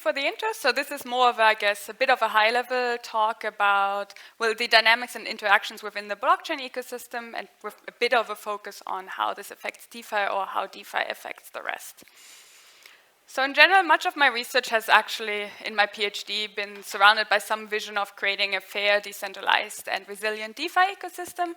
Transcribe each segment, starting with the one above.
for the intro. So this is more of, I guess, a bit of a high-level talk about, well, the dynamics and interactions within the blockchain ecosystem, and with a bit of a focus on how this affects DeFi or how DeFi affects the rest. So in general, much of my research has actually, in my PhD, been surrounded by some vision of creating a fair, decentralized, and resilient DeFi ecosystem.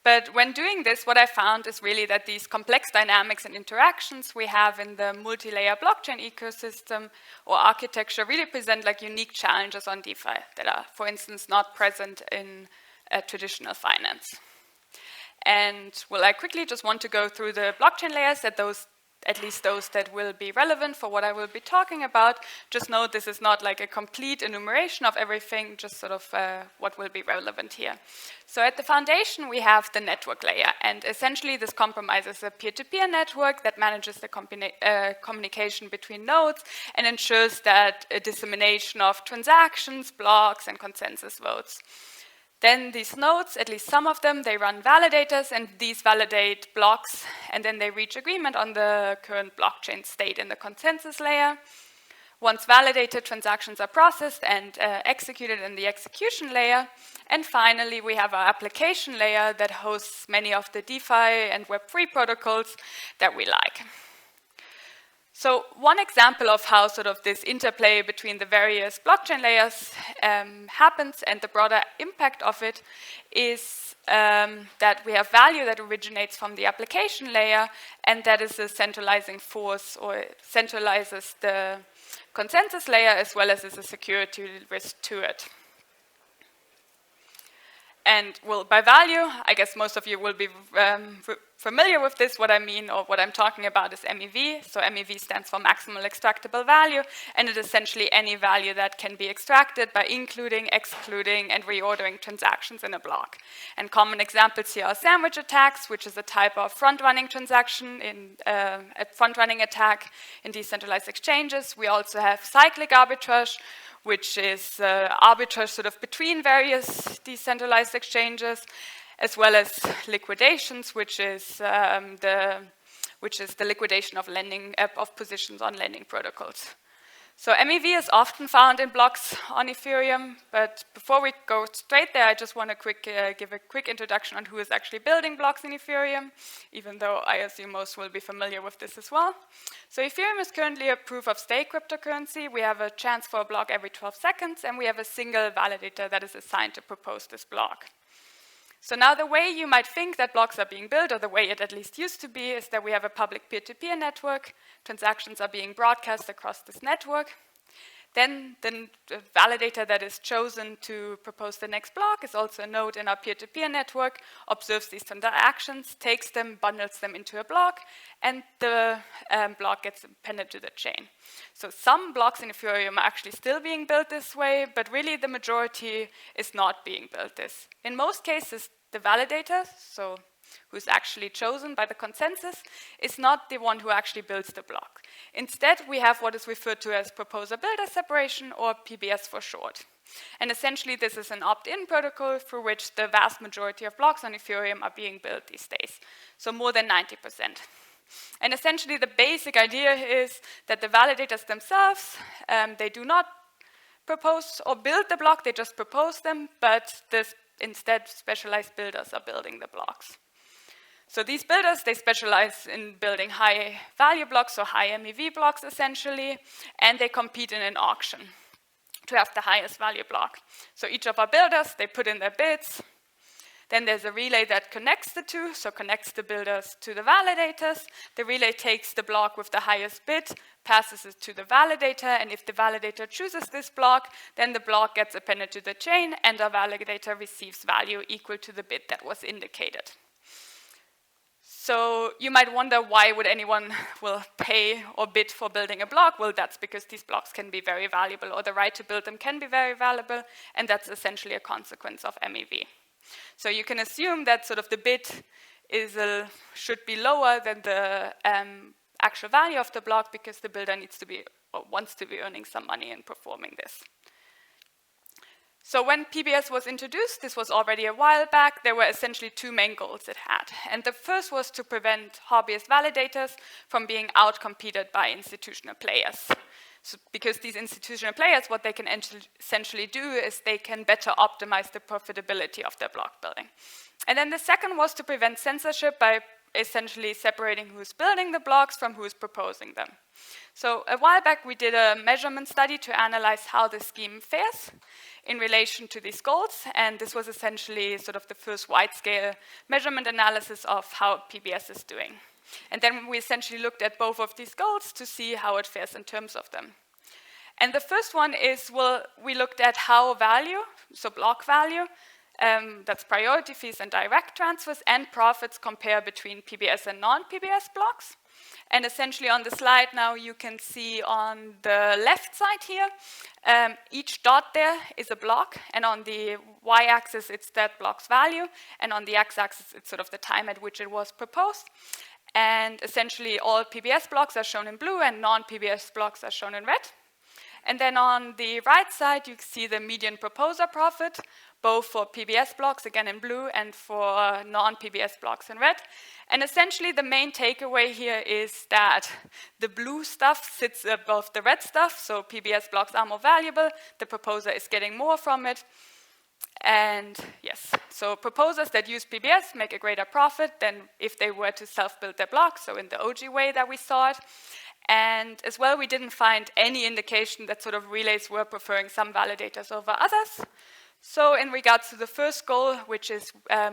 But when doing this, what I found is really that these complex dynamics and interactions we have in the multi-layer blockchain ecosystem or architecture really present like unique challenges on DeFi that are, for instance, not present in traditional finance. And well, I quickly just want to go through the blockchain layers, that those, at least those that will be relevant for what I will be talking about. Just note this is not like a complete enumeration of everything, just sort of what will be relevant here. So at the foundation, we have the network layer, and essentially this compromises a peer-to-peer network that manages the communication between nodes and ensures that a dissemination of transactions, blocks, and consensus votes. Then these nodes, at least some of them, they run validators, and these validate blocks, and then they reach agreement on the current blockchain state in the consensus layer. Once validated, transactions are processed and executed in the execution layer. And finally, we have our application layer that hosts many of the DeFi and Web3 protocols that we like. So one example of how sort of this interplay between the various blockchain layers happens and the broader impact of it is that we have value that originates from the application layer, and that is a centralizing force, or it centralizes the consensus layer as well as is a security risk to it. And well, by value, I guess most of you will be familiar with this. What I mean, or what I'm talking about, is MEV. So MEV stands for maximal extractable value, and it is essentially any value that can be extracted by including, excluding, and reordering transactions in a block. And common examples here are sandwich attacks, which is a type of front-running transaction in a front-running attack in decentralized exchanges. We also have cyclic arbitrage, which is arbitrage sort of between various decentralized exchanges, as well as liquidations, which is the liquidation of lending of positions on lending protocols. So MEV is often found in blocks on Ethereum, but before we go straight there, I just want to give a quick introduction on who is actually building blocks in Ethereum, even though I assume most will be familiar with this as well. So Ethereum is currently a proof-of-stake cryptocurrency. We have a chance for a block every 12 seconds, and we have a single validator that is assigned to propose this block. So now the way you might think that blocks are being built, or the way it at least used to be, is that we have a public peer-to-peer network. Transactions are being broadcast across this network. Then the validator that is chosen to propose the next block is also a node in our peer-to-peer network, observes these transactions, takes them, bundles them into a block, and the block gets appended to the chain. So some blocks in Ethereum are actually still being built this way, but really the majority is not being built this. In most cases, the validator, so who's actually chosen by the consensus, is not the one who actually builds the block. Instead, we have what is referred to as proposer-builder separation, or PBS for short. And essentially, this is an opt-in protocol through which the vast majority of blocks on Ethereum are being built these days, so more than 90%. And essentially, the basic idea is that the validators themselves, they do not propose or build the block, they just propose them, but instead, specialized builders are building the blocks. So these builders, they specialize in building high-value blocks, or high MEV blocks, essentially, and they compete in an auction to have the highest value block. So each of our builders, they put in their bids. Then there's a relay that connects the two, so connects the builders to the validators. The relay takes the block with the highest bid, passes it to the validator, and if the validator chooses this block, then the block gets appended to the chain, and our validator receives value equal to the bid that was indicated. So you might wonder, why would anyone pay or bid for building a block? Well, that's because these blocks can be very valuable, or the right to build them can be very valuable, and that's essentially a consequence of MEV. So you can assume that sort of the bid should be lower than the actual value of the block, because the builder needs to be, or wants to be, earning some money in performing this. So when PBS was introduced, this was already a while back, there were essentially two main goals it had. And the first was to prevent hobbyist validators from being outcompeted by institutional players. So because these institutional players, what they can essentially do is they can better optimize the profitability of their block building. And then the second was to prevent censorship by essentially separating who's building the blocks from who's proposing them. So a while back, we did a measurement study to analyze how the scheme fares in relation to these goals, and this was essentially sort of the first wide-scale measurement analysis of how PBS is doing. And then we essentially looked at both of these goals to see how it fares in terms of them. And the first one is, well, we looked at how value, so block value, that's priority fees and direct transfers, and profits compare between PBS and non-PBS blocks. And essentially on the slide now you can see on the left side here, each dot there is a block, and on the y-axis it's that block's value, and on the x-axis it's sort of the time at which it was proposed. And essentially all PBS blocks are shown in blue and non-PBS blocks are shown in red. And then on the right side you see the median proposer profit, both for PBS blocks, again in blue, and for non-PBS blocks in red. And essentially the main takeaway here is that the blue stuff sits above the red stuff, so PBS blocks are more valuable, the proposer is getting more from it. And yes, so proposers that use PBS make a greater profit than if they were to self-build their blocks, so in the OG way that we saw it. And as well, we didn't find any indication that sort of relays were preferring some validators over others. So in regards to the first goal, which is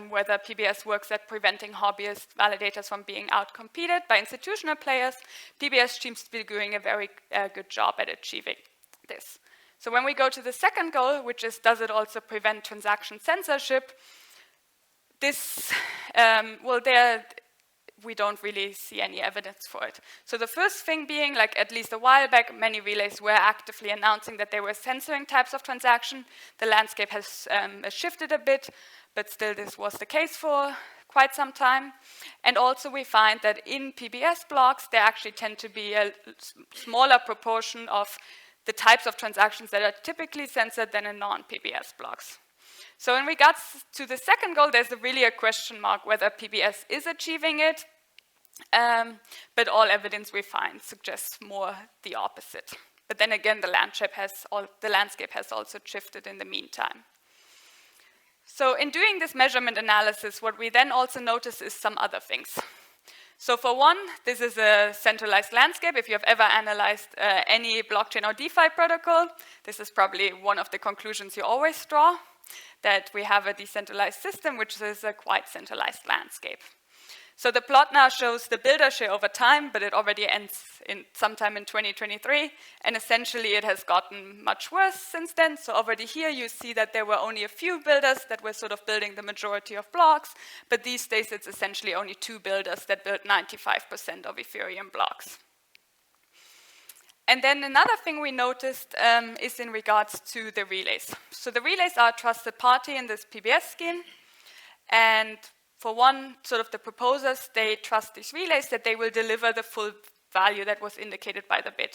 whether PBS works at preventing hobbyist validators from being outcompeted by institutional players, PBS seems to be doing a very good job at achieving this. So when we go to the second goal, which is does it also prevent transaction censorship, this, well, there we don't really see any evidence for it. So the first thing being, like at least a while back, many relays were actively announcing that they were censoring types of transaction. The landscape has shifted a bit, but still this was the case for quite some time. And also we find that in PBS blocks, there actually tend to be a smaller proportion of the types of transactions that are typically censored than in non-PBS blocks. So in regards to the second goal, there's really a question mark whether PBS is achieving it, but all evidence we find suggests more the opposite. But then again, the landscape has also shifted in the meantime. So in doing this measurement analysis, what we then also notice is some other things. So for one, this is a centralized landscape. If you have ever analyzed any blockchain or DeFi protocol, this is probably one of the conclusions you always draw, that we have a decentralized system, which is a quite centralized landscape. So the plot now shows the builder share over time, but it already ends sometime in 2023, and essentially it has gotten much worse since then. So already here you see that there were only a few builders that were sort of building the majority of blocks, but these days it's essentially only 2 builders that build 95% of Ethereum blocks. And then another thing we noticed is in regards to the relays. So the relays are a trusted party in this PBS scheme, and for one, sort of the proposers, they trust these relays that they will deliver the full value that was indicated by the bid.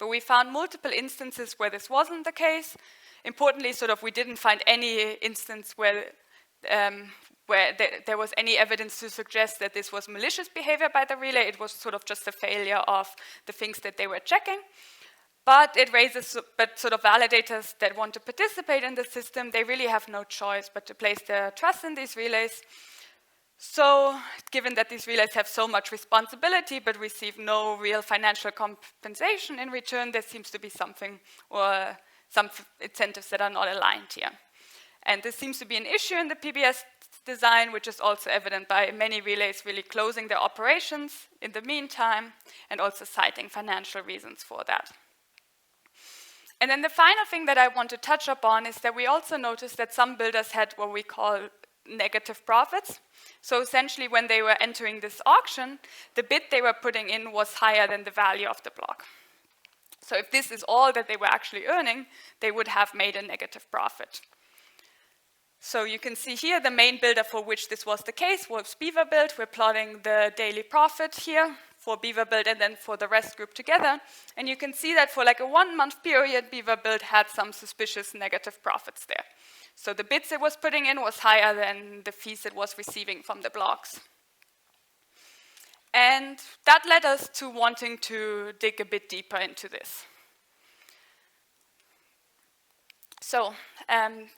But we found multiple instances where this wasn't the case. Importantly, sort of we didn't find any instance where there was any evidence to suggest that this was malicious behavior by the relay. It was sort of just a failure of the things that they were checking. But it raises, but sort of validators that want to participate in the system, they really have no choice but to place their trust in these relays. So, given that these relays have so much responsibility but receive no real financial compensation in return, there seems to be something or some incentives that are not aligned here. And this seems to be an issue in the PBS design, which is also evident by many relays really closing their operations in the meantime and also citing financial reasons for that. And then the final thing that I want to touch upon is that we also noticed that some builders had what we call negative profits. So essentially when they were entering this auction, the bid they were putting in was higher than the value of the block. So if this is all that they were actually earning, they would have made a negative profit. So you can see here the main builder for which this was the case was Beaver Build. We're plotting the daily profit here for Beaverbuild and then for the rest grouped together. And you can see that for like a 1 month period, Beaverbuild had some suspicious negative profits there. So the bids it was putting in was higher than the fees it was receiving from the blocks. And that led us to wanting to dig a bit deeper into this. So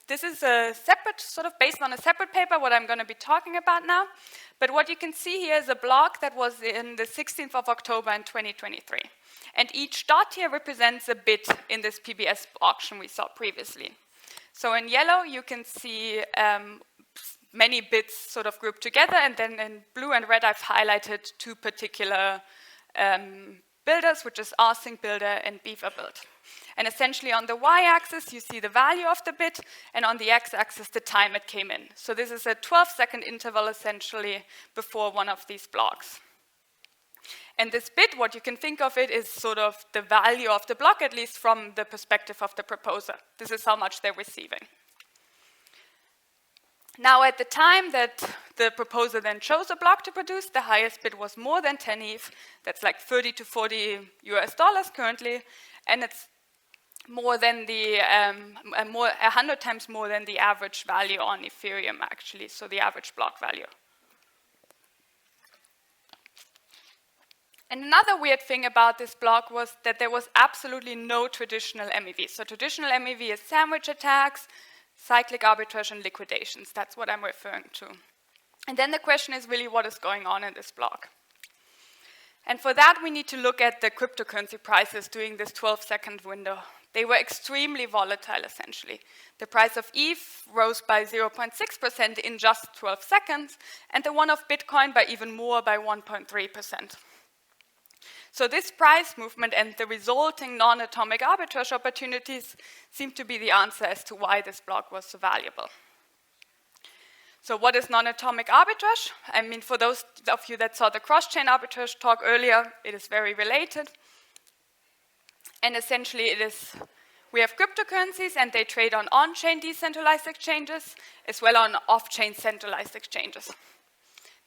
this is a separate, sort of based on a separate paper, what I'm going to be talking about now. But what you can see here is a block that was in the 16th of October in 2023. And each dot here represents a bid in this PBS auction we saw previously. So in yellow, you can see many bids sort of grouped together, and then in blue and red, I've highlighted two particular builders, which is Rsync Builder and Beaverbuild. And essentially on the y-axis, you see the value of the bid, and on the x-axis, the time it came in. So this is a 12-second interval, essentially, before one of these blocks. And this bid, what you can think of it, is sort of the value of the block, at least from the perspective of the proposer. This is how much they're receiving. Now, at the time that the proposer then chose a block to produce, the highest bid was more than 10 ETH. That's like 30 to 40 US dollars currently, and it's more than the 100 times more than the average value on Ethereum, actually. So the average block value. And another weird thing about this block was that there was absolutely no traditional MEV. So traditional MEV is sandwich attacks, cyclic arbitrage, and liquidations. That's what I'm referring to. And then the question is really what is going on in this block. And for that, we need to look at the cryptocurrency prices during this 12-second window. They were extremely volatile, essentially. The price of ETH rose by 0.6% in just 12 seconds, and the one of Bitcoin by even more, by 1.3%. So this price movement and the resulting non-atomic arbitrage opportunities seem to be the answer as to why this block was so valuable. So what is non-atomic arbitrage? I mean, for those of you that saw the cross-chain arbitrage talk earlier, it is very related. And essentially we have cryptocurrencies and they trade on-chain decentralized exchanges as well on off-chain centralized exchanges.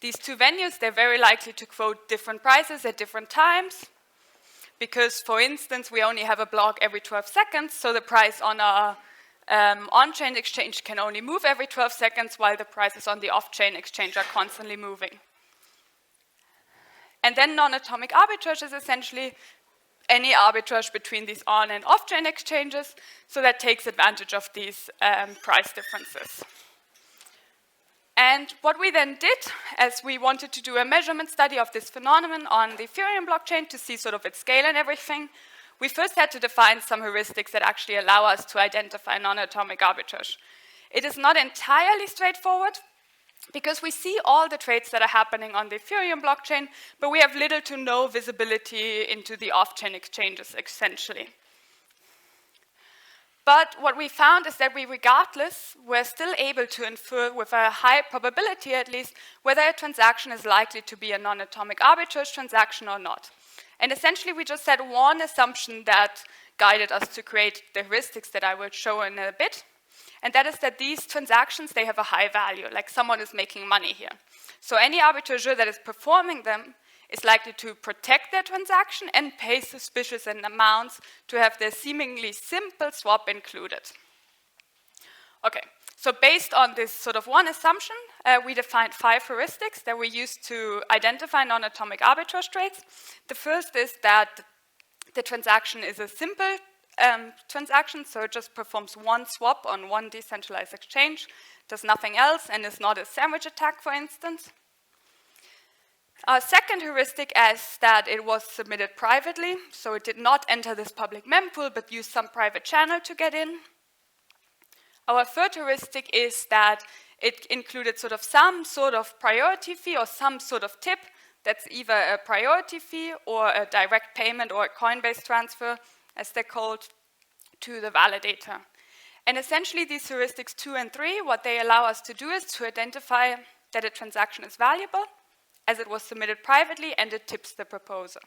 These two venues, they're very likely to quote different prices at different times because, for instance, we only have a block every 12 seconds, so the price on our on-chain exchange can only move every 12 seconds while the prices on the off-chain exchange are constantly moving. And then non-atomic arbitrage is essentially any arbitrage between these on- and off-chain exchanges, so that takes advantage of these price differences. And what we then did, as we wanted to do a measurement study of this phenomenon on the Ethereum blockchain to see sort of its scale and everything, we first had to define some heuristics that actually allow us to identify non-atomic arbitrage. It is not entirely straightforward, because we see all the trades that are happening on the Ethereum blockchain, but we have little to no visibility into the off-chain exchanges, essentially. But what we found is that we, regardless, were still able to infer with a high probability at least whether a transaction is likely to be a non-atomic arbitrage transaction or not. And essentially we just had one assumption that guided us to create the heuristics that I will show in a bit. And that is that these transactions, they have a high value, like someone is making money here. So any arbitrageur that is performing them is likely to protect their transaction and pay suspicious amounts to have their seemingly simple swap included. Okay, so based on this sort of one assumption, we defined 5 heuristics that we used to identify non-atomic arbitrage trades. The first is that the transaction is a simple transaction, so it just performs one swap on one decentralized exchange, does nothing else, and is not a sandwich attack, for instance. Our second heuristic is that it was submitted privately, so it did not enter this public mempool, but used some private channel to get in. Our third heuristic is that it included sort of some sort of priority fee or some sort of tip that's either a priority fee or a direct payment or a coin-based transfer, as they're called, to the validator. And essentially these heuristics 2 and 3, what they allow us to do is to identify that a transaction is valuable, as it was submitted privately and it tips the proposer.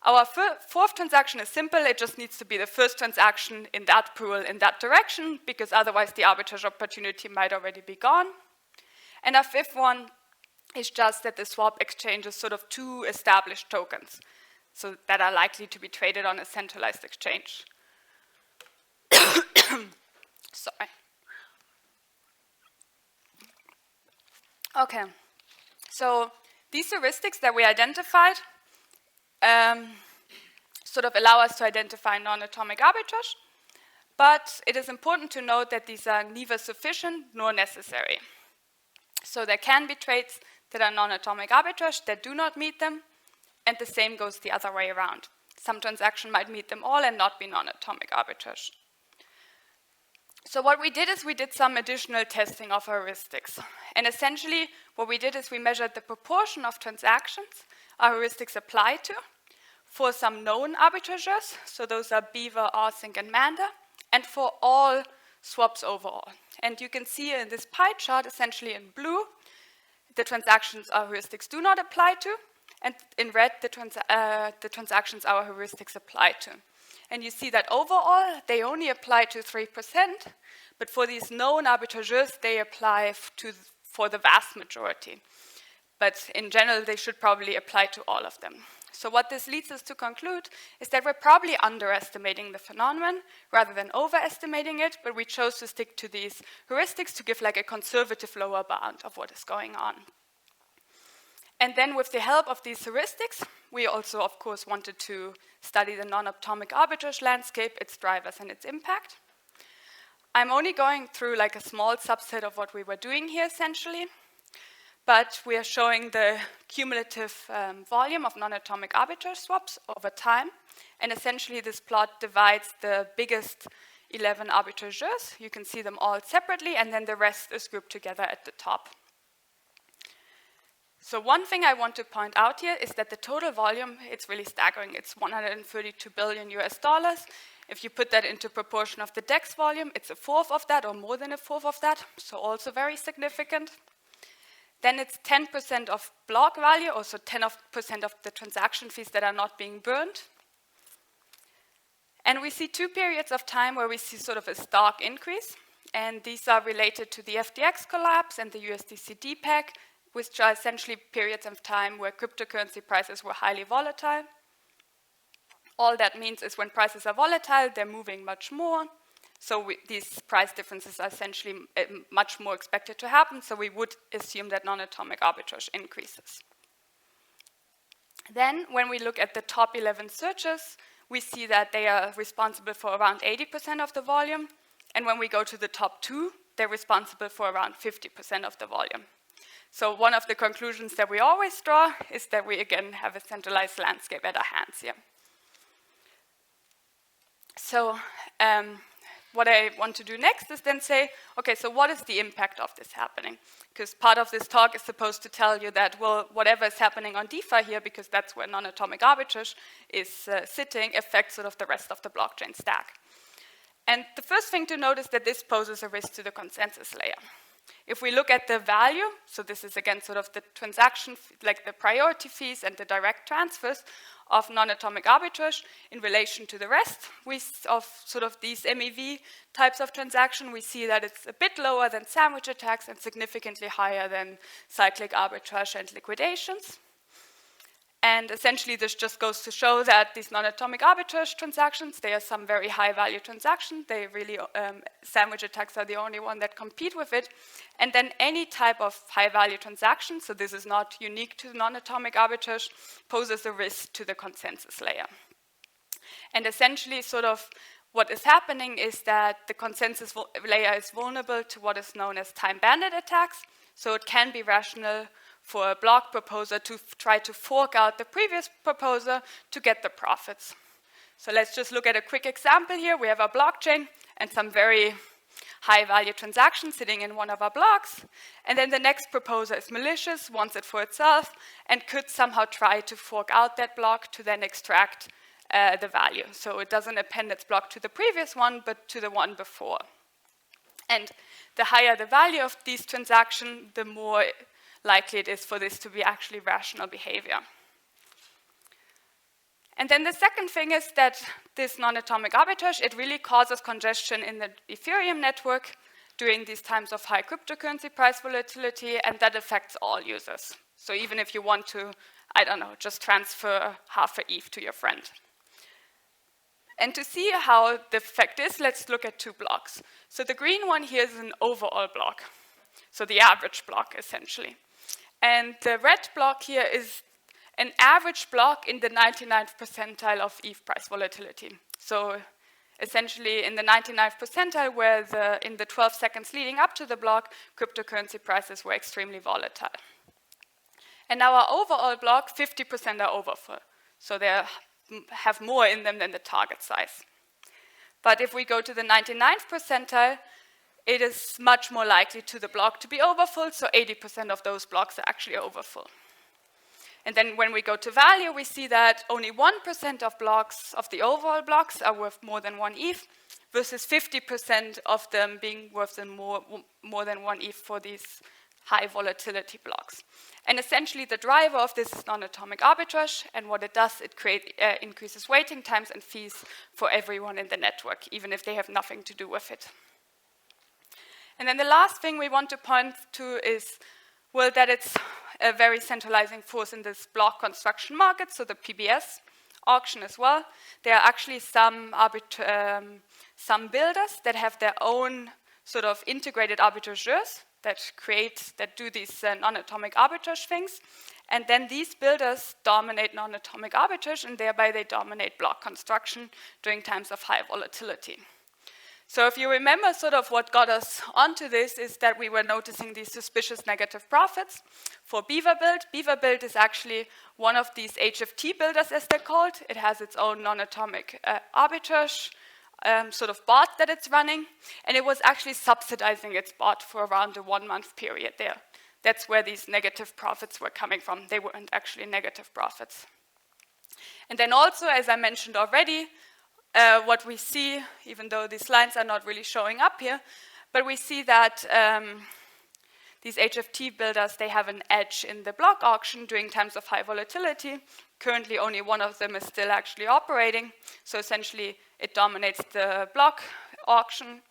Our fourth transaction is simple, it just needs to be the first transaction in that pool in that direction, because otherwise the arbitrage opportunity might already be gone. And our fifth one It's just that the swap exchanges sort of two established tokens, so that are likely to be traded on a centralized exchange. Sorry. Okay, so these heuristics that we identified sort of allow us to identify non-atomic arbitrage, but it is important to note that these are neither sufficient nor necessary. So there can be trades that are non-atomic arbitrage that do not meet them, and the same goes the other way around. Some transaction might meet them all and not be non-atomic arbitrage. So what we did is we did some additional testing of heuristics. And essentially what we did is we measured the proportion of transactions our heuristics apply to for some known arbitrageurs, so those are Beaver, Rsync, and Manda, and for all swaps overall. And you can see in this pie chart, essentially in blue, the transactions our heuristics do not apply to, and in red, the transactions our heuristics apply to. And you see that overall, they only apply to 3%, but for these known arbitrageurs, they apply for the vast majority. But in general, they should probably apply to all of them. So what this leads us to conclude is that we're probably underestimating the phenomenon rather than overestimating it, but we chose to stick to these heuristics to give like a conservative lower bound of what is going on. And then with the help of these heuristics, we also, of course, wanted to study the non-atomic arbitrage landscape, its drivers and its impact. I'm only going through like a small subset of what we were doing here, essentially. But we are showing the cumulative volume of non-atomic arbitrage swaps over time. And essentially, this plot divides the biggest 11 arbitrageurs. You can see them all separately, and then the rest is grouped together at the top. So one thing I want to point out here is that the total volume, it's really staggering. It's 132 billion US dollars. If you put that into proportion of the DEX volume, it's a fourth of that or more than a fourth of that, so also very significant. Then it's 10% of block value, also 10% of the transaction fees that are not being burned. And we see two periods of time where we see sort of a stark increase, and these are related to the FTX collapse and the USDC DPEG, which are essentially periods of time where cryptocurrency prices were highly volatile. All that means is when prices are volatile, they're moving much more. So these price differences are essentially much more expected to happen, so we would assume that non-atomic arbitrage increases. Then, when we look at the top 11 searches, we see that they are responsible for around 80% of the volume, and when we go to the top 2, they're responsible for around 50% of the volume. So one of the conclusions that we always draw is that we, again, have a centralized landscape at our hands here. So what I want to do next is then say, okay, so what is the impact of this happening? Because part of this talk is supposed to tell you that, well, whatever is happening on DeFi here, because that's where non-atomic arbitrage is sitting, affects sort of the rest of the blockchain stack. And the first thing to note is that this poses a risk to the consensus layer. If we look at the value, so this is again sort of the transaction, like the priority fees and the direct transfers of non-atomic arbitrage in relation to the rest of sort of these MEV types of transaction, we see that it's a bit lower than sandwich attacks and significantly higher than cyclic arbitrage and liquidations. And essentially, this just goes to show that these non-atomic arbitrage transactions, they are some very high-value transactions. They really, sandwich attacks are the only one that compete with it. And then any type of high-value transaction, so this is not unique to non-atomic arbitrage, poses a risk to the consensus layer. And essentially, sort of what is happening is that the consensus layer is vulnerable to what is known as time-banded attacks. So it can be rational for a block proposer to try to fork out the previous proposer to get the profits. So let's just look at a quick example here. We have a blockchain and some very high-value transactions sitting in one of our blocks, and then the next proposer is malicious, wants it for itself, and could somehow try to fork out that block to then extract the value. So it doesn't append its block to the previous one, but to the one before. And the higher the value of these transactions, the more likely it is for this to be actually rational behavior. And then the second thing is that this non-atomic arbitrage, it really causes congestion in the Ethereum network during these times of high cryptocurrency price volatility, and that affects all users. So even if you want to, I don't know, just transfer half a ETH to your friend. And to see how the effect is, let's look at two blocks. So the green one here is an overall block, so the average block essentially. And the red block here is an average block in the 99th percentile of ETH price volatility. So essentially in the 99th percentile, where in the 12 seconds leading up to the block, cryptocurrency prices were extremely volatile. And our overall block, 50% are overfull. So they have more in them than the target size. But if we go to the 99th percentile, it is much more likely to the block to be overfull, so 80% of those blocks are actually overfull. And then when we go to value, we see that only 1% of blocks, of the overall blocks, are worth more than 1 ETH, versus 50% of them being worth more than 1 ETH for these high volatility blocks. And essentially the driver of this is non-atomic arbitrage, and what it does, it increases waiting times and fees for everyone in the network, even if they have nothing to do with it. And then the last thing we want to point to is, well, that it's a very centralizing force in this block construction market, so the PBS auction as well. There are actually some builders that have their own sort of integrated arbitrageurs that do these non-atomic arbitrage things, and then these builders dominate non-atomic arbitrage, and thereby they dominate block construction during times of high volatility. So if you remember sort of what got us onto this is that we were noticing these suspicious negative profits for BeaverBuild. BeaverBuild is actually one of these HFT builders, as they're called. It has its own non-atomic arbitrage sort of bot that it's running, and it was actually subsidizing its bot for around a 1 month period there. That's where these negative profits were coming from. They weren't actually negative profits. And then also, as I mentioned already, what we see, even though these lines are not really showing up here, but we see that these HFT builders, they have an edge in the block auction during times of high volatility. Currently, only one of them is still actually operating. So essentially, it dominates the block auction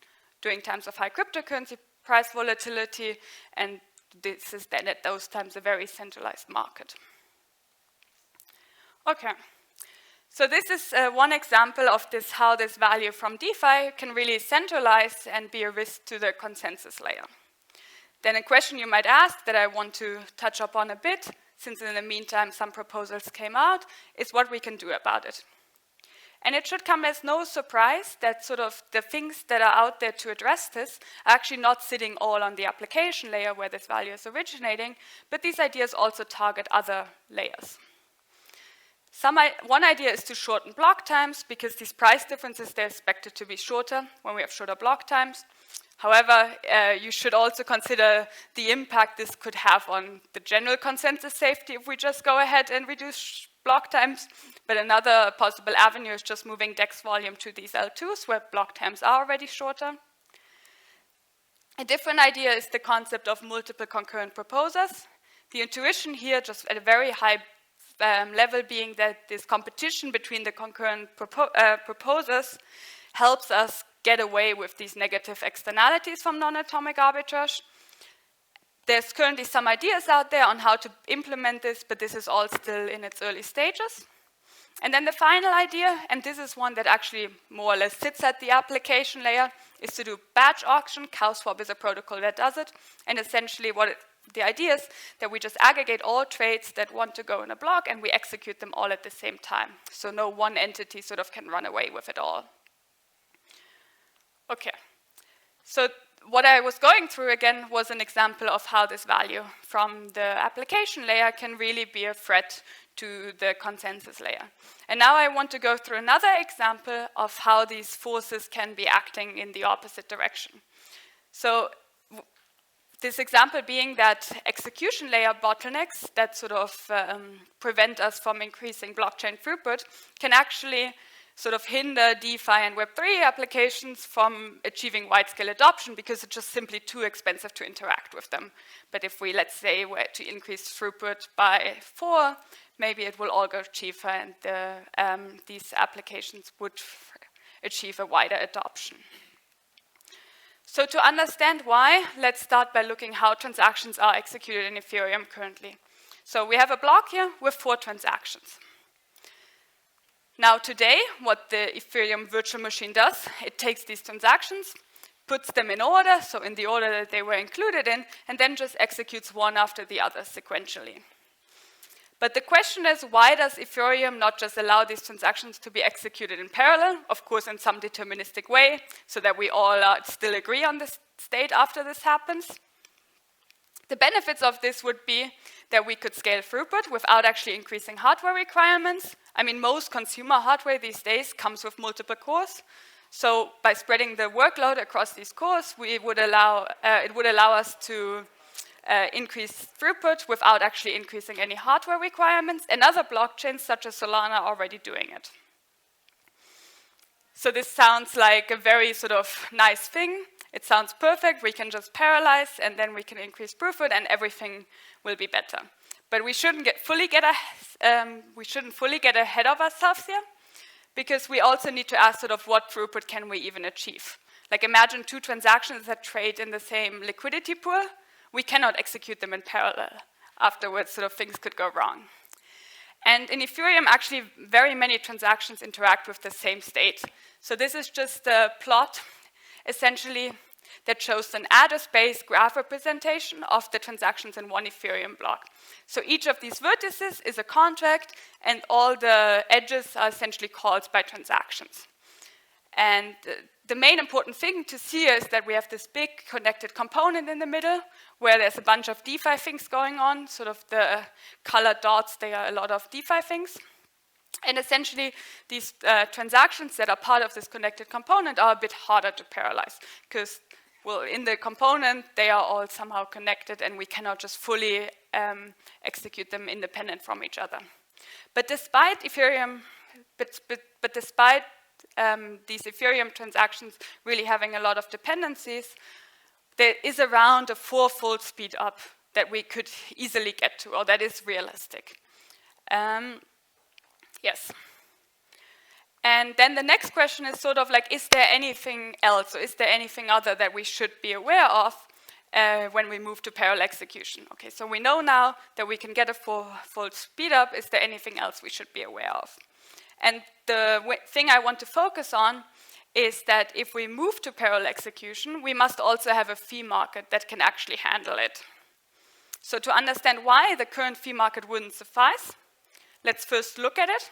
during times of high cryptocurrency price volatility. And this is then at those times a very centralized market. Okay. So this is one example of this, how this value from DeFi can really centralize and be a risk to the consensus layer. Then a question you might ask that I want to touch upon a bit, since in the meantime some proposals came out, is what we can do about it. And it should come as no surprise that sort of the things that are out there to address this are actually not sitting all on the application layer where this value is originating, but these ideas also target other layers. One idea is to shorten block times, because these price differences, they're expected to be shorter when we have shorter block times. However, you should also consider the impact this could have on the general consensus safety if we just go ahead and reduce block times. But another possible avenue is just moving DEX volume to these L2s, where block times are already shorter. A different idea is the concept of multiple concurrent proposers. The intuition here, just at a very high level, being that this competition between the concurrent proposers helps us get away with these negative externalities from non-atomic arbitrage. There's currently some ideas out there on how to implement this, but this is all still in its early stages. And then the final idea, and this is one that actually more or less sits at the application layer, is to do batch auction. CowSwap is a protocol that does it, and essentially the idea is that we just aggregate all trades that want to go in a block and we execute them all at the same time. So no one entity sort of can run away with it all. Okay, so what I was going through again was an example of how this value from the application layer can really be a threat to the consensus layer. And now I want to go through another example of how these forces can be acting in the opposite direction. So this example being that execution layer bottlenecks that sort of prevent us from increasing blockchain throughput can actually sort of hinder DeFi and Web3 applications from achieving wide-scale adoption, because it's just simply too expensive to interact with them. But if we, let's say, were to increase throughput by 4, maybe it will all go cheaper, and these applications would achieve a wider adoption. So to understand why, let's start by looking how transactions are executed in Ethereum currently. So we have a block here with 4 transactions. Now today, what the Ethereum virtual machine does, it takes these transactions, puts them in order, so in the order that they were included in, and then just executes one after the other sequentially. But the question is, why does Ethereum not just allow these transactions to be executed in parallel, of course in some deterministic way, so that we all still agree on this state after this happens? The benefits of this would be that we could scale throughput without actually increasing hardware requirements. I mean, most consumer hardware these days comes with multiple cores. So by spreading the workload across these cores, it would allow us to increase throughput without actually increasing any hardware requirements, and other blockchains such as Solana are already doing it. So this sounds like a very sort of nice thing. It sounds perfect. We can just parallelize, and then we can increase throughput, and everything will be better. But we shouldn't fully get ahead of ourselves here, because we also need to ask sort of what throughput can we even achieve. Like imagine 2 transactions that trade in the same liquidity pool. We cannot execute them in parallel. Afterwards, sort of things could go wrong. And in Ethereum, actually, very many transactions interact with the same state. So this is just a plot, essentially, that shows an address-based graph representation of the transactions in one Ethereum block. So each of these vertices is a contract, and all the edges are essentially calls by transactions. And the main important thing to see is that we have this big connected component in the middle, where there's a bunch of DeFi things going on. Sort of the colored dots, they are a lot of DeFi things. And essentially, these transactions that are part of this connected component are a bit harder to parallelize, because, well, in the component, they are all somehow connected, and we cannot just fully execute them independent from each other. But despite Ethereum, despite these Ethereum transactions really having a lot of dependencies, there is around a 4-fold speed up that we could easily get to, or that is realistic. Yes. And then the next question is sort of like, is there anything else, or is there anything other that we should be aware of when we move to parallel execution? Okay, so we know now that we can get a 4-fold speed up. Is there anything else we should be aware of? And the thing I want to focus on is that if we move to parallel execution, we must also have a fee market that can actually handle it. So to understand why the current fee market wouldn't suffice, let's first look at it.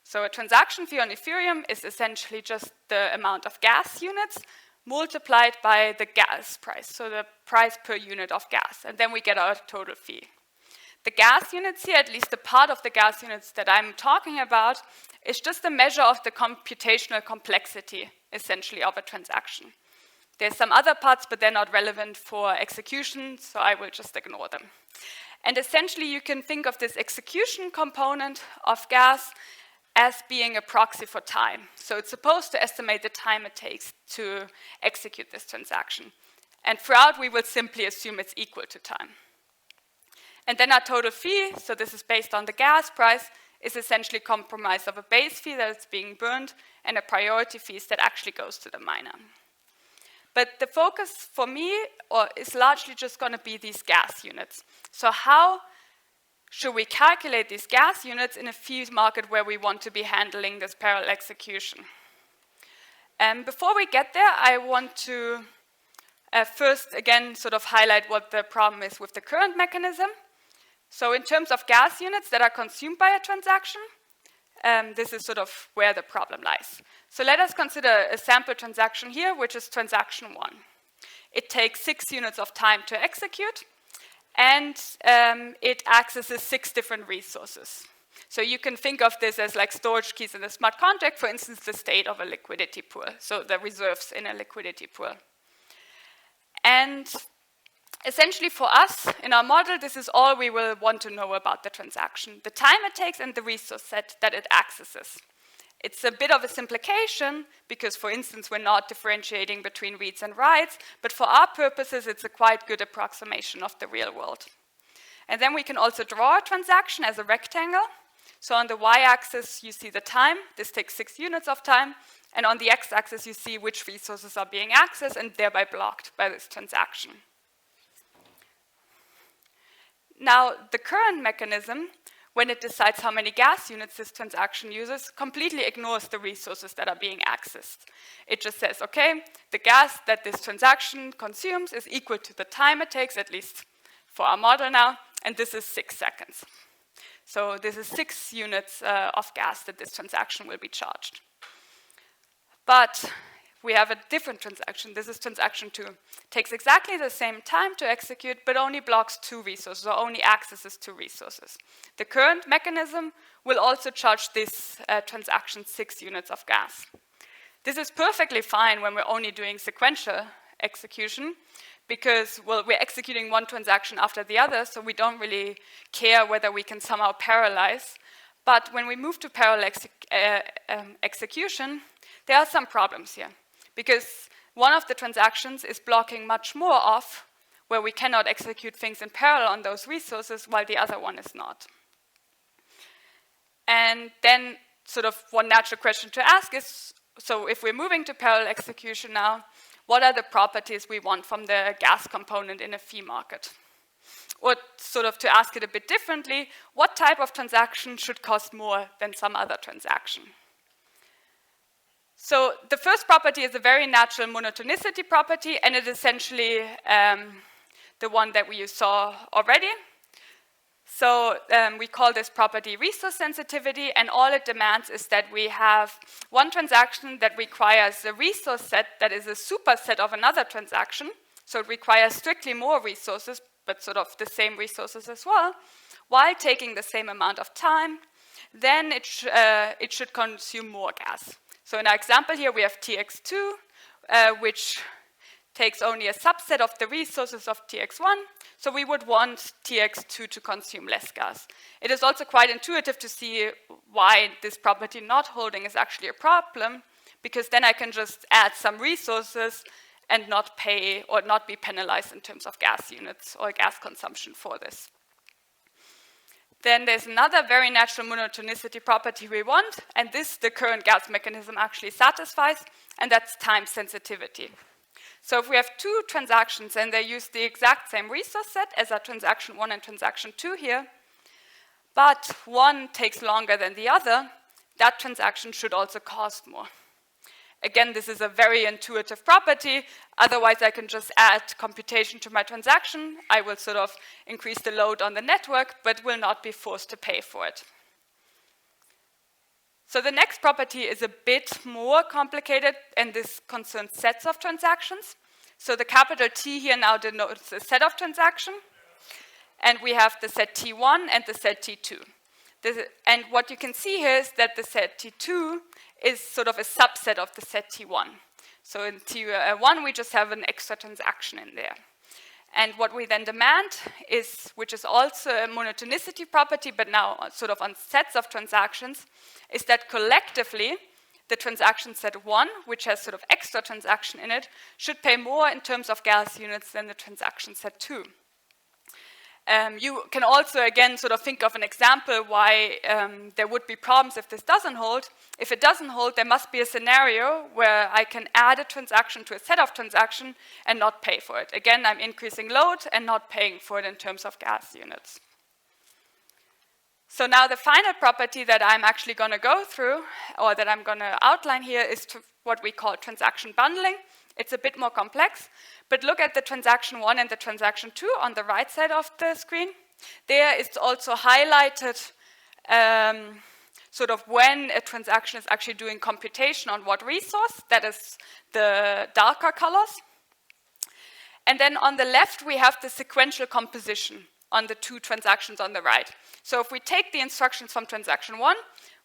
So a transaction fee on Ethereum is essentially just the amount of gas units multiplied by the gas price, so the price per unit of gas, and then we get our total fee. The gas units here, at least the part of the gas units that I'm talking about, is just a measure of the computational complexity, essentially, of a transaction. There's some other parts, but they're not relevant for execution, so I will just ignore them. And essentially, you can think of this execution component of gas as being a proxy for time. So it's supposed to estimate the time it takes to execute this transaction. And throughout, we will simply assume it's equal to time. And then our total fee, so this is based on the gas price, is essentially comprised of a base fee that is being burned and a priority fee that actually goes to the miner. But the focus for me is largely just going to be these gas units. So how should we calculate these gas units in a fee market where we want to be handling this parallel execution? And before we get there, I want to first, again, sort of highlight what the problem is with the current mechanism. So in terms of gas units that are consumed by a transaction, this is sort of where the problem lies. So let us consider a sample transaction here, which is transaction 1. It takes 6 units of time to execute, and it accesses 6 different resources. So you can think of this as like storage keys in a smart contract, for instance, the state of a liquidity pool, so the reserves in a liquidity pool. And essentially for us, in our model, this is all we will want to know about the transaction: the time it takes and the resource set that it accesses. It's a bit of a simplification because, for instance, we're not differentiating between reads and writes, but for our purposes, it's a quite good approximation of the real world. And then we can also draw a transaction as a rectangle. So on the y-axis, you see the time. This takes 6 units of time. And on the x-axis, you see which resources are being accessed and thereby blocked by this transaction. Now, the current mechanism, when it decides how many gas units this transaction uses, completely ignores the resources that are being accessed. It just says, okay, the gas that this transaction consumes is equal to the time it takes, at least for our model now, and this is 6 seconds. So this is 6 units of gas that this transaction will be charged. But we have a different transaction. This is transaction 2. Takes exactly the same time to execute, but only blocks 2 resources, or only accesses 2 resources. The current mechanism will also charge this transaction 6 units of gas. This is perfectly fine when we're only doing sequential execution, because, well, we're executing one transaction after the other, so we don't really care whether we can somehow parallelize. But when we move to parallel execution, there are some problems here, because one of the transactions is blocking much more off, where we cannot execute things in parallel on those resources, while the other one is not. And then sort of one natural question to ask is, so if we're moving to parallel execution now, what are the properties we want from the gas component in a fee market? Or sort of to ask it a bit differently, what type of transaction should cost more than some other transaction? So the first property is a very natural monotonicity property, and it is essentially the one that we saw already. So we call this property resource sensitivity, and all it demands is that we have one transaction that requires a resource set that is a superset of another transaction. So it requires strictly more resources, but sort of the same resources as well, while taking the same amount of time. Then it should consume more gas. So in our example here, we have TX2, which takes only a subset of the resources of TX1, so we would want TX2 to consume less gas. It is also quite intuitive to see why this property not holding is actually a problem, because then I can just add some resources and not pay or not be penalized in terms of gas units or gas consumption for this. Then there's another very natural monotonicity property we want, and this the current gas mechanism actually satisfies, and that's time sensitivity. So if we have 2 transactions and they use the exact same resource set as our transaction 1 and transaction 2 here, but one takes longer than the other, that transaction should also cost more. Again, this is a very intuitive property. Otherwise, I can just add computation to my transaction. I will sort of increase the load on the network, but will not be forced to pay for it. So the next property is a bit more complicated, and this concerns sets of transactions. So the capital T here now denotes a set of transactions, and we have the set T1 and the set T2. And what you can see here is that the set T2 is sort of a subset of the set T1. So in T1, we just have an extra transaction in there. And what we then demand is, which is also a monotonicity property, but now sort of on sets of transactions, is that collectively, the transaction set 1, which has sort of extra transaction in it, should pay more in terms of gas units than the transaction set 2. You can also, again, sort of think of an example why there would be problems if this doesn't hold. If it doesn't hold, there must be a scenario where I can add a transaction to a set of transactions and not pay for it. Again, I'm increasing load and not paying for it in terms of gas units. So now the final property that I'm actually going to go through, or that I'm going to outline here, is what we call transaction bundling. It's a bit more complex, but look at the transaction 1 and the transaction 2 on the right side of the screen. There it's also highlighted sort of when a transaction is actually doing computation on what resource. That is the darker colors. And then on the left, we have the sequential composition on the 2 transactions on the right. So if we take the instructions from transaction 1,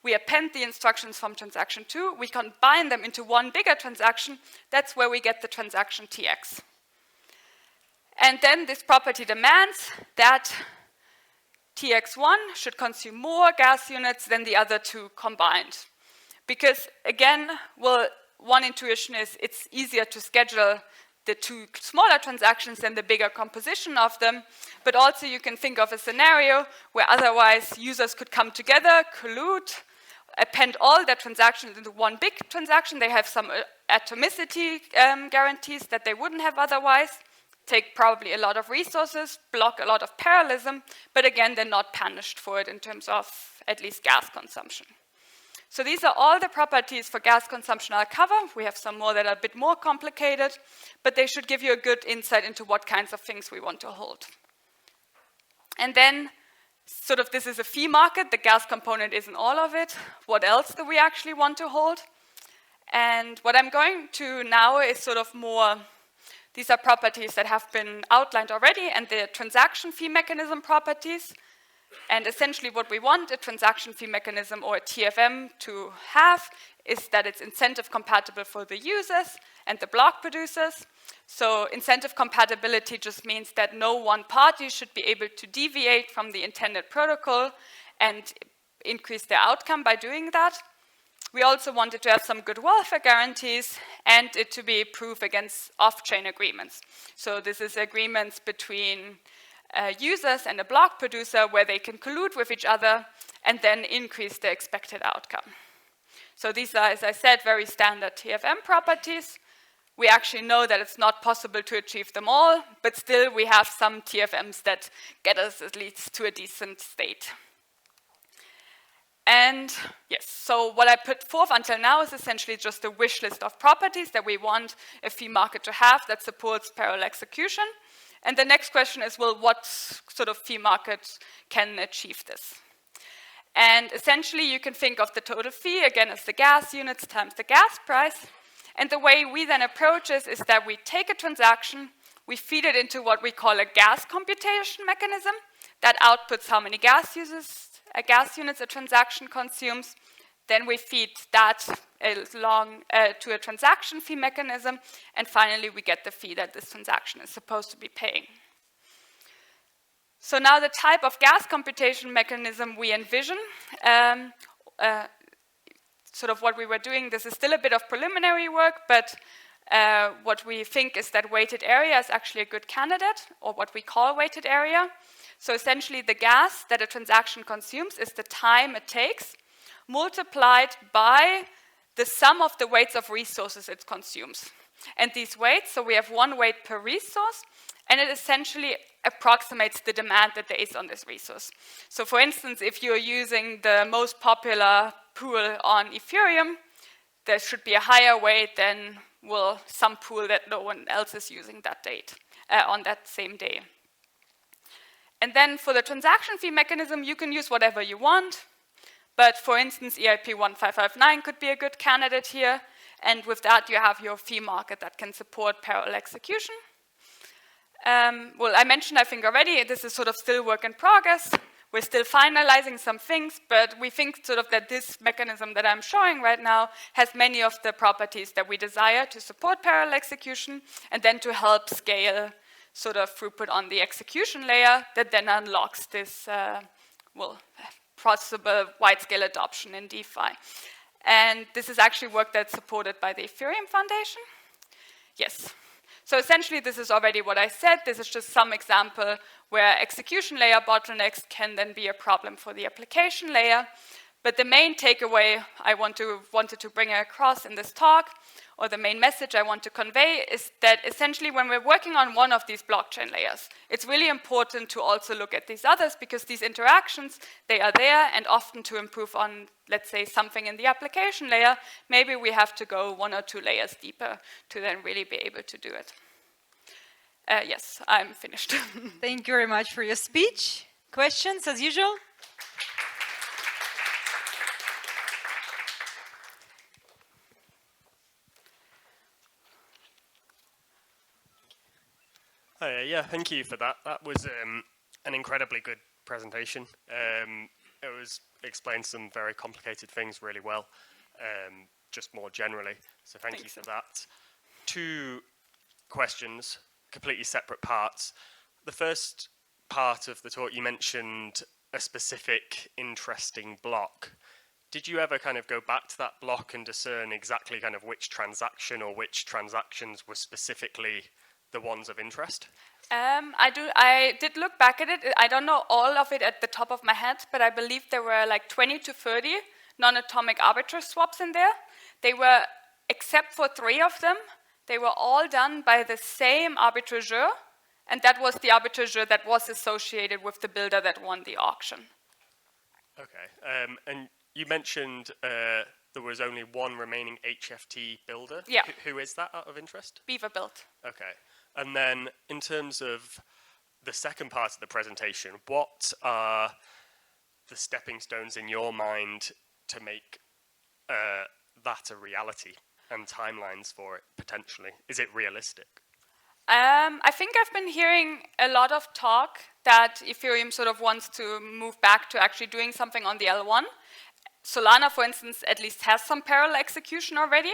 we append the instructions from transaction 2, we combine them into one bigger transaction, that's where we get the transaction TX. And then this property demands that TX1 should consume more gas units than the other 2 combined. Because again, well, one intuition is it's easier to schedule the 2 smaller transactions than the bigger composition of them, but also you can think of a scenario where otherwise users could come together, collude, append all their transactions into one big transaction. They have some atomicity guarantees that they wouldn't have otherwise, take probably a lot of resources, block a lot of parallelism, but again, they're not punished for it in terms of at least gas consumption. So these are all the properties for gas consumption I'll cover. We have some more that are a bit more complicated, but they should give you a good insight into what kinds of things we want to hold. And then, sort of, this is a fee market. The gas component isn't all of it. What else do we actually want to hold? And what I'm going to now is sort of more, these are properties that have been outlined already, and the transaction fee mechanism properties. And essentially what we want a transaction fee mechanism or a TFM to have is that it's incentive compatible for the users and the block producers. So incentive compatibility just means that no one party should be able to deviate from the intended protocol and increase their outcome by doing that. We also wanted to have some good welfare guarantees and it to be proof against off-chain agreements. So this is agreements between users and a block producer where they can collude with each other and then increase the expected outcome. So these are, as I said, very standard TFM properties. We actually know that it's not possible to achieve them all, but still we have some TFMs that get us at least to a decent state. And yes, so what I put forth until now is essentially just a wish list of properties that we want a fee market to have that supports parallel execution. And the next question is, well, what sort of fee market can achieve this? And essentially, you can think of the total fee, again, as the gas units times the gas price. And the way we then approach this is that we take a transaction, we feed it into what we call a gas computation mechanism that outputs how many gas units a transaction consumes. Then we feed that along to a transaction fee mechanism, and finally we get the fee that this transaction is supposed to be paying. So now the type of gas computation mechanism we envision, sort of what we were doing, this is still a bit of preliminary work, but what we think is that weighted area is actually a good candidate, or what we call weighted area. So essentially the gas that a transaction consumes is the time it takes multiplied by the sum of the weights of resources it consumes. And these weights, so we have one weight per resource, and it essentially approximates the demand that there is on this resource. So for instance, if you're using the most popular pool on Ethereum, there should be a higher weight than, well, some pool that no one else is using that date, on that same day. And then for the transaction fee mechanism, you can use whatever you want. But for instance, EIP 1559 could be a good candidate here. And with that, you have your fee market that can support parallel execution. Well, I mentioned, I think already, this is sort of still work in progress. We're still finalizing some things, but we think sort of that this mechanism that I'm showing right now has many of the properties that we desire to support parallel execution and then to help scale sort of throughput on the execution layer that then unlocks this, well, possible wide-scale adoption in DeFi. And this is actually work that's supported by the Ethereum Foundation. Yes. So essentially, this is already what I said. This is just some example where execution layer bottlenecks can then be a problem for the application layer. But the main takeaway I wanted to bring across in this talk, or the main message I want to convey, is that essentially when we're working on one of these blockchain layers, it's really important to also look at these others, because these interactions, they are there, and often to improve on, let's say, something in the application layer, maybe we have to go 1 or 2 layers deeper to then really be able to do it. Yes, I'm finished. Thank you very much for your speech. Questions, as usual? Yeah, thank you for that. That was an incredibly good presentation. It was explained some very complicated things really well, just more generally. So thank you for that. 2 questions, completely separate parts. The first part of the talk, you mentioned a specific interesting block. Did you ever kind of go back to that block and discern exactly kind of which transaction or which transactions were specifically the ones of interest? I did look back at it. I don't know all of it at the top of my head, but I believe there were like 20 to 30 non-atomic arbitrage swaps in there. They were, except for 3 of them, they were all done by the same arbitrageur, and that was the arbitrageur that was associated with the builder that won the auction. Okay, and you mentioned there was only one remaining HFT builder. Yeah. Who is that, out of interest? Beaver built. Okay, and then in terms of the second part of the presentation, what are the stepping stones in your mind to make that a reality, and timelines for it potentially? Is it realistic? I think I've been hearing a lot of talk that Ethereum sort of wants to move back to actually doing something on the L1. Solana, for instance, at least has some parallel execution already,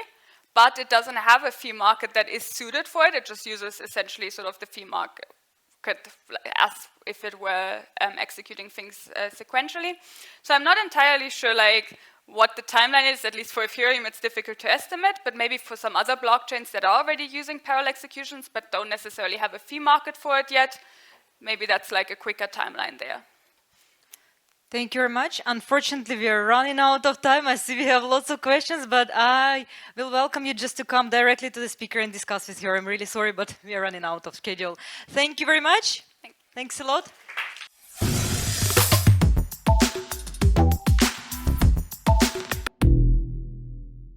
but it doesn't have a fee market that is suited for it. It just uses essentially sort of the fee market as if it were executing things sequentially. So I'm not entirely sure like what the timeline is. At least for Ethereum, it's difficult to estimate, but maybe for some other blockchains that are already using parallel executions but don't necessarily have a fee market for it yet, maybe that's like a quicker timeline there. Thank you very much. Unfortunately, we are running out of time. I see we have lots of questions, but I will welcome you just to come directly to the speaker and discuss with her. I'm really sorry, but we are running out of schedule. Thank you very much. Thanks a lot.